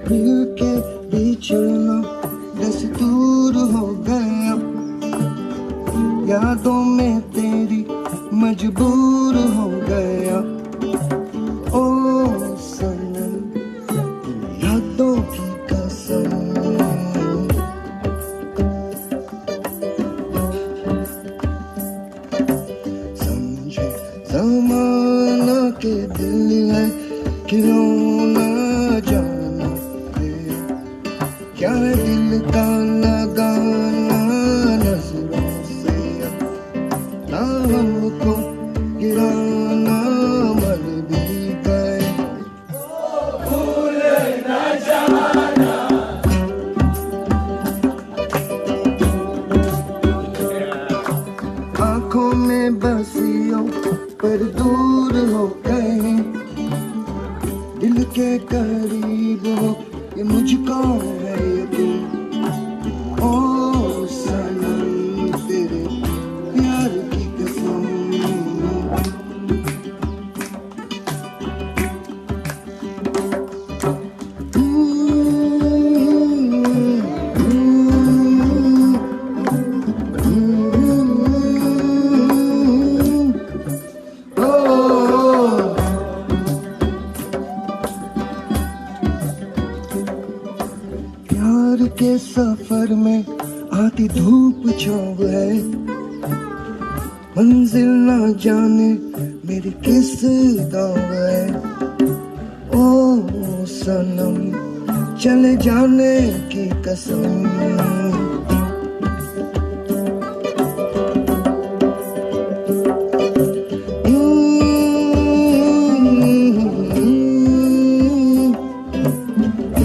दिल के बिछड़ना बस दूर हो गया, यादों में तेरी मजबूर हो गया। ओ सनम यादों की कसम, समझे ज़माना के दिल है क्यों ना जाना है, क्या है दिल का लगाना नजरों से, ना हमको गिराना मर भी गए। आंखों में बसियों पर दूर हो गए, दिल के करीब हो ये मुझको है यकीन। ओ सनम तेरे प्यार की कसम, प्यार के सफर में आती धूप छाँव है, मंजिल ना जाने मेरी किस गाँव है। ओ सनम चले जाने की कसम।